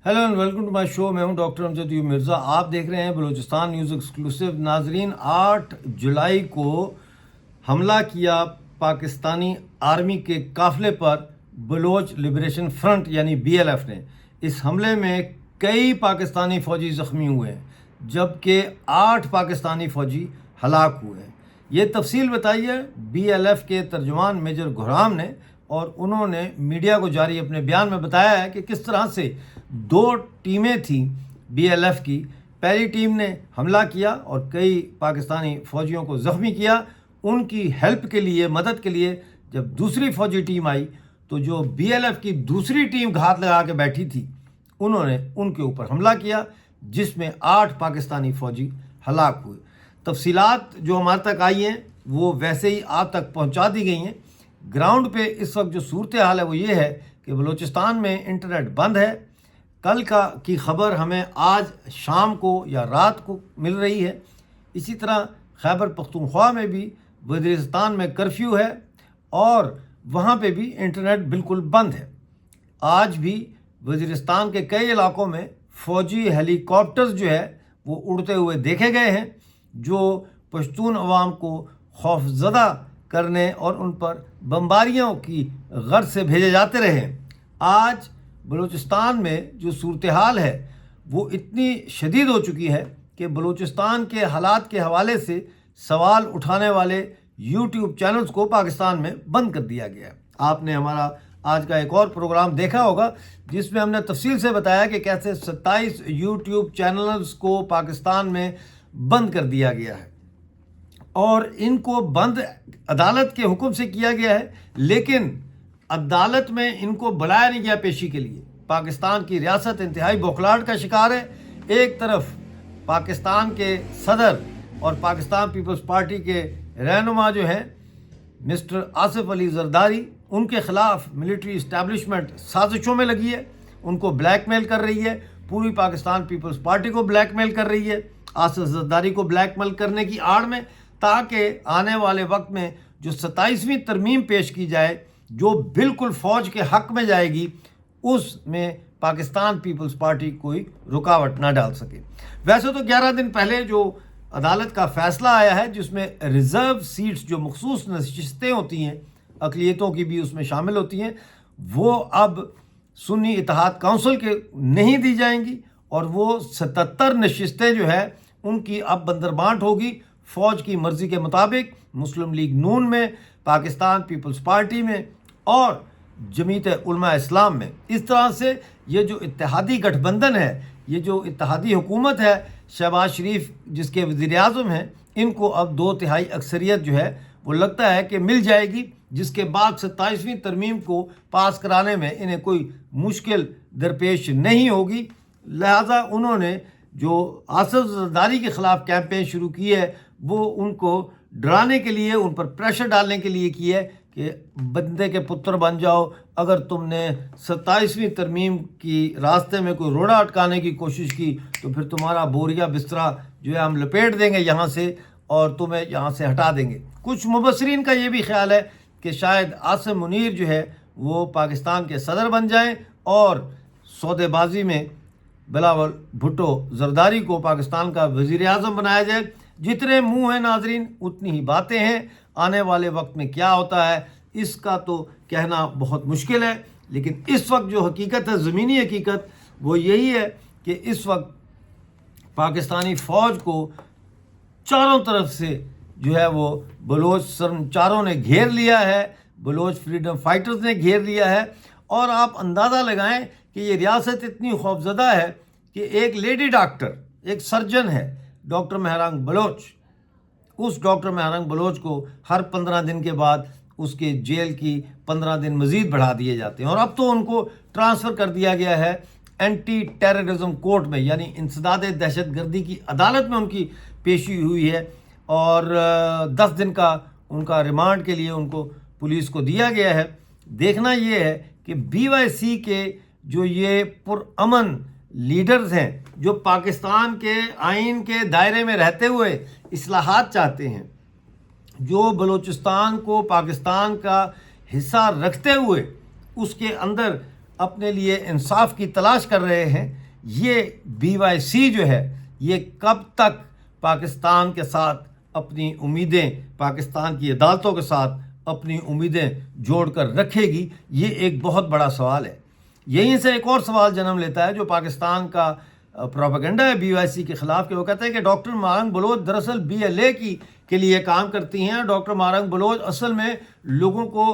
Hello and welcome to my show. मैं हूं doctor Amjad यूब Mirza. आप देख रहे हैं बलूचिस्तान न्यूज़ एक्सक्लूसिव। नाजरीन, 8 जुलाई को हमला किया पाकिस्तानी आर्मी के काफ़िले पर बलोच लिबरेशन फ्रंट यानी BLF ने। इस हमले में कई पाकिस्तानी फ़ौजी ज़ख्मी हुए हैं जबकि 8 पाकिस्तानी फ़ौजी हलाक हुए हैं। ये तफसील बताई है BLF के तर्जुमान मेजर गुराम ने, और उन्होंने मीडिया को जारी अपने बयान में बताया है कि किस तरह से 2 टीमें थीं BLF की। पहली टीम ने हमला किया और कई पाकिस्तानी फ़ौजियों को ज़ख्मी किया। उनकी हेल्प के लिए, मदद के लिए जब दूसरी फ़ौजी टीम आई तो जो BLF की दूसरी टीम घात लगा के बैठी थी, उन्होंने उनके ऊपर हमला किया जिसमें 8 पाकिस्तानी फ़ौजी हलाक हुए। तफसीलात जो हमारे तक आई हैं वो वैसे ही आप तक पहुंचा दी गई हैं। ग्राउंड पे इस वक्त जो सूरत हाल है वो ये है कि बलूचिस्तान में इंटरनेट बंद है। कल की खबर हमें आज शाम को या रात को मिल रही है। इसी तरह खैबर पख्तूनख्वा में भी वज़ीरिस्तान में कर्फ्यू है और वहाँ पे भी इंटरनेट बिल्कुल बंद है। आज भी वज़ीरिस्तान के कई इलाकों में फ़ौजी हेलीकॉप्टर्स जो है वो उड़ते हुए देखे गए हैं, जो पश्तून अवाम को खौफज़दा करने और उन पर बमबारियों की गर्ज से भेजे जाते रहे। आज बलूचिस्तान में जो सूरत हाल है वो इतनी शदीद हो चुकी है कि बलूचिस्तान के हालात के हवाले से सवाल उठाने वाले YouTube चैनल्स को पाकिस्तान में बंद कर दिया गया है। आपने हमारा आज का एक और प्रोग्राम देखा होगा जिसमें हमने तफसील से बताया कि कैसे 27 YouTube चैनल्स को पाकिस्तान में बंद कर दिया गया है और इनको बंद अदालत के हुक्म से किया गया है, लेकिन अदालत में इनको बुलाया नहीं गया पेशी के लिए। पाकिस्तान की रियासत इंतहाई बौखलाहट का शिकार है। एक तरफ पाकिस्तान के सदर और पाकिस्तान पीपल्स पार्टी के रहनुमा जो हैं मिस्टर आसिफ अली जरदारी, उनके ख़िलाफ़ मिलिट्री इस्टेब्लिशमेंट साजिशों में लगी है, उनको ब्लैकमेल कर रही है, पूरी पाकिस्तान पीपल्स पार्टी को ब्लैकमेल कर रही है, आसिफ जरदारी को ब्लैकमेल करने की आड़ में, ताकि आने वाले वक्त में जो 27वीं तरमीम पेश की जाए जो बिल्कुल फ़ौज के हक़ में जाएगी, उसमें पाकिस्तान पीपल्स पार्टी कोई रुकावट ना डाल सके। वैसे तो 11 दिन पहले जो अदालत का फ़ैसला आया है जिसमें रिज़र्व सीट्स जो मखसूस नशिस्तें होती हैं, अक़लियतों की भी उसमें शामिल होती हैं, वो अब सुन्नी इत्तेहाद काउंसिल के नहीं दी जाएंगी और वो 77 नशिस्तें जो है उनकी अब बंदरबांट होगी फ़ौज की मर्ज़ी के मुताबिक, मुस्लिम लीग नून में, पाकिस्तान पीपल्स पार्टी में और जमीयत उलमा इस्लाम में। इस तरह से ये जो इत्तेहादी गठबंधन है, ये जो इत्तेहादी हुकूमत है, शहबाज शरीफ जिसके वज़ीर-ए-आज़म हैं, इनको अब 2/3 अक्सरियत जो है वो लगता है कि मिल जाएगी, जिसके बाद 27वीं तरमीम को पास कराने में इन्हें कोई मुश्किल दरपेश नहीं होगी। लिहाजा उन्होंने जो आसिफ जरदारी के ख़िलाफ़ कैंपेन शुरू की है वो उनको डराने के लिए, उन पर प्रेशर डालने के लिए की है कि बंदे के पुत्र बन जाओ। अगर तुमने 27वीं तरमीम की रास्ते में कोई रोड़ा अटकाने की कोशिश की तो फिर तुम्हारा बोरिया बिस्तरा जो है हम लपेट देंगे यहाँ से और तुम्हें यहाँ से हटा देंगे। कुछ मुबस्सिरीन का ये भी ख्याल है कि शायद आसिम मुनीर जो है वो पाकिस्तान के सदर बन जाएं और सौदेबाजी में बिलावल भुट्टो जरदारी को पाकिस्तान का वज़ीर-ए-आज़म बनाया जाए। जितने मुंह हैं नाजरीन उतनी ही बातें हैं। आने वाले वक्त में क्या होता है इसका तो कहना बहुत मुश्किल है, लेकिन इस वक्त जो हकीकत है, ज़मीनी हकीकत, वो यही है कि इस वक्त पाकिस्तानी फ़ौज को चारों तरफ से जो है वो बलोच सरंचारों ने घेर लिया है, बलोच फ्रीडम फाइटर्स ने घेर लिया है। और आप अंदाज़ा लगाएं कि ये रियासत इतनी खौफज़दा है कि एक लेडी डॉक्टर, एक सर्जन है डॉक्टर महरांग बलोच, उस डॉक्टर महरांग बलोच को हर 15 दिन के बाद उसके जेल की 15 दिन मज़ीद बढ़ा दिए जाते हैं और अब तो उनको ट्रांसफ़र कर दिया गया है एंटी टेररिज्म कोर्ट में, यानी इंसदाद दहशत गर्दी की अदालत में उनकी पेशी हुई है और 10 दिन का उनका रिमांड के लिए उनको पुलिस को दिया गया है। देखना ये है कि BYC के जो ये पुरअमन लीडर्स हैं, जो पाकिस्तान के आइन के दायरे में रहते हुए इस्लाहात चाहते हैं, जो बलूचिस्तान को पाकिस्तान का हिस्सा रखते हुए उसके अंदर اپنے لیے انصاف کی تلاش کر رہے ہیں، یہ BYC جو ہے یہ کب تک پاکستان کے ساتھ اپنی امیدیں، پاکستان کی عدالتوں کے ساتھ اپنی امیدیں جوڑ کر رکھے گی، یہ ایک بہت بڑا سوال ہے۔ یہیں سے ایک اور سوال جنم لیتا ہے جو پاکستان کا پروپیگنڈا ہے BYC کے خلاف، کہ وہ کہتے ہیں کہ ڈاکٹر مارنگ بلوچ دراصل BLA کے لیے کام کرتی ہیں۔ ڈاکٹر مارنگ بلوچ اصل میں لوگوں کو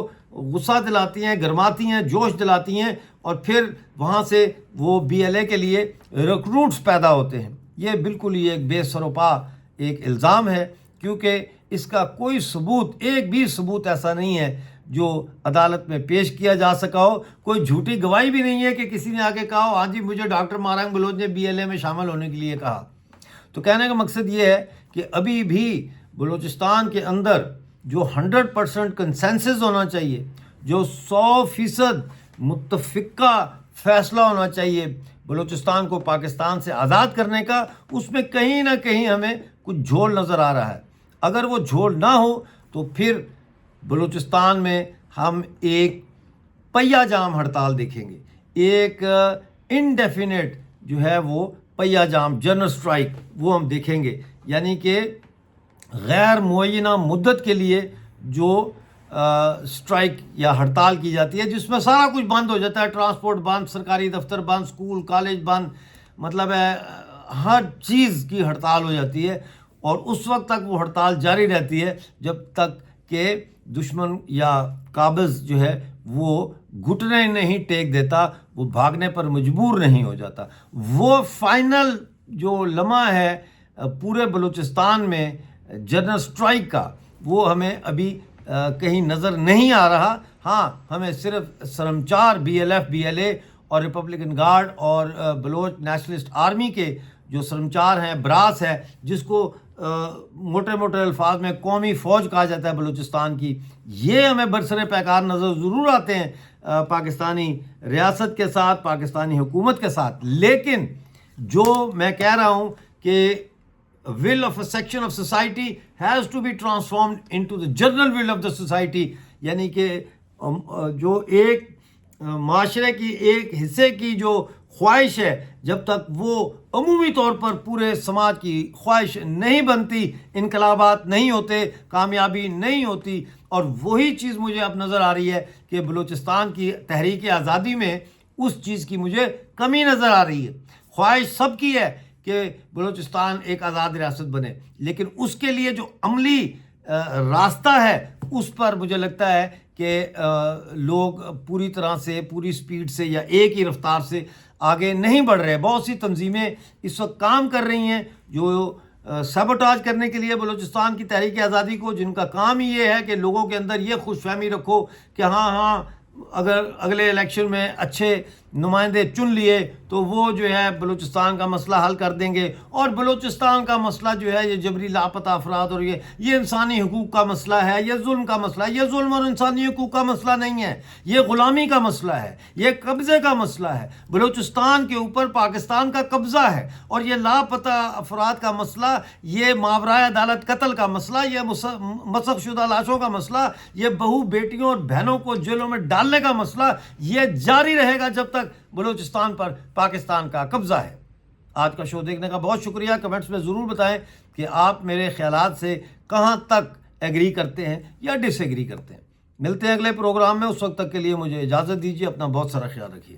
غصہ دلاتی ہیں، گرماتی ہیں، جوش دلاتی ہیں، اور پھر وہاں سے وہ BLA کے لیے ریکروٹس پیدا ہوتے ہیں۔ یہ بالکل ہی ایک بے سروپا ایک الزام ہے، کیونکہ اس کا کوئی ثبوت، ایک بھی ثبوت ایسا نہیں ہے جو عدالت میں پیش کیا جا سکا ہو۔ کوئی جھوٹی گواہی بھی نہیں ہے کہ کسی نے آ کے کہا ہو ہاں جی مجھے ڈاکٹر مارنگ بلوچ نے BLA میں شامل ہونے کے لیے کہا۔ تو کہنے کا مقصد یہ ہے کہ ابھی بھی بلوچستان کے اندر جو 100% کنسنسس ہونا چاہیے، جو 100% متفقہ فیصلہ ہونا چاہیے بلوچستان کو پاکستان سے آزاد کرنے کا، اس میں کہیں نہ کہیں ہمیں کچھ جھول نظر آ رہا ہے۔ اگر وہ جھول نہ ہو تو پھر بلوچستان میں ہم ایک پہیہ جام ہڑتال دیکھیں گے، ایک انڈیفینٹ جو ہے وہ پہیہ جام، جنرل اسٹرائک، وہ ہم دیکھیں گے، یعنی کہ غیر معینہ مدت کے لیے جو اسٹرائک یا ہڑتال کی جاتی ہے، جس میں سارا کچھ بند ہو جاتا ہے، ٹرانسپورٹ بند، سرکاری دفتر بند، اسکول کالج بند، مطلب ہے ہر چیز کی ہڑتال ہو جاتی ہے، اور اس وقت تک وہ ہڑتال جاری رہتی ہے جب تک کہ دشمن یا قابض جو ہے وہ گھٹنے نہیں ٹیک دیتا، وہ بھاگنے پر مجبور نہیں ہو جاتا۔ وہ فائنل جو لمحہ ہے پورے بلوچستان میں جنرل اسٹرائک کا، وہ ہمیں ابھی کہیں نظر نہیں آ رہا۔ ہاں، ہمیں صرف سرمچار BLF BLA اور ریپبلکن گارڈ اور بلوچ نیشنلسٹ آرمی کے جو سرمچار ہیں، براس ہے، جس کو موٹے موٹے الفاظ میں قومی فوج کہا جاتا ہے بلوچستان کی، یہ ہمیں برسر پیکار نظر ضرور آتے ہیں پاکستانی ریاست کے ساتھ، پاکستانی حکومت کے ساتھ۔ لیکن جو میں کہہ رہا ہوں کہ will of a section of society has to be transformed into the general will of the society، یعنی کہ جو ایک معاشرے کی ایک حصے کی جو خواہش ہے، جب تک وہ عمومی طور پر پورے سماج کی خواہش نہیں بنتی، انقلابات نہیں ہوتے، کامیابی نہیں ہوتی۔ اور وہی چیز مجھے اب نظر آ رہی ہے کہ بلوچستان کی تحریک آزادی میں اس چیز کی مجھے کمی نظر آ رہی ہے۔ خواہش سب کی ہے کہ بلوچستان ایک آزاد ریاست بنے، لیکن اس کے لیے جو عملی راستہ ہے اس پر مجھے لگتا ہے کہ لوگ پوری طرح سے، پوری سپیڈ سے یا ایک ہی رفتار سے آگے نہیں بڑھ رہے۔ بہت سی تنظیمیں اس وقت کام کر رہی ہیں جو سیبوٹاج کرنے کے لیے بلوچستان کی تحریک آزادی کو، جن کا کام ہی یہ ہے کہ لوگوں کے اندر یہ خوش فہمی رکھو کہ ہاں اگر اگلے الیکشن میں اچھے نمائندے چن لیے تو وہ جو ہے بلوچستان کا مسئلہ حل کر دیں گے، اور بلوچستان کا مسئلہ جو ہے یہ جبری لاپتہ افراد اور یہ انسانی حقوق کا مسئلہ ہے، یہ ظلم کا مسئلہ ہے۔ یہ ظلم اور انسانی حقوق کا مسئلہ نہیں ہے، یہ غلامی کا مسئلہ ہے، یہ قبضے کا مسئلہ ہے۔ بلوچستان کے اوپر پاکستان کا قبضہ ہے، اور یہ لاپتہ افراد کا مسئلہ، یہ ماورائے عدالت قتل کا مسئلہ، یہ مسخ شدہ لاشوں کا مسئلہ، یہ بہو بیٹیوں اور بہنوں کو جیلوں میں ڈالنے کا مسئلہ، یہ جاری رہے گا جب تک بلوچستان پر پاکستان کا قبضہ ہے۔ آج کا شو دیکھنے کا بہت شکریہ۔ کمنٹس میں ضرور بتائیں کہ آپ میرے خیالات سے کہاں تک ایگری کرتے ہیں یا ڈس ایگری کرتے ہیں۔ ملتے ہیں اگلے پروگرام میں، اس وقت تک کے لیے مجھے اجازت دیجیے، اپنا بہت سارا خیال رکھیے۔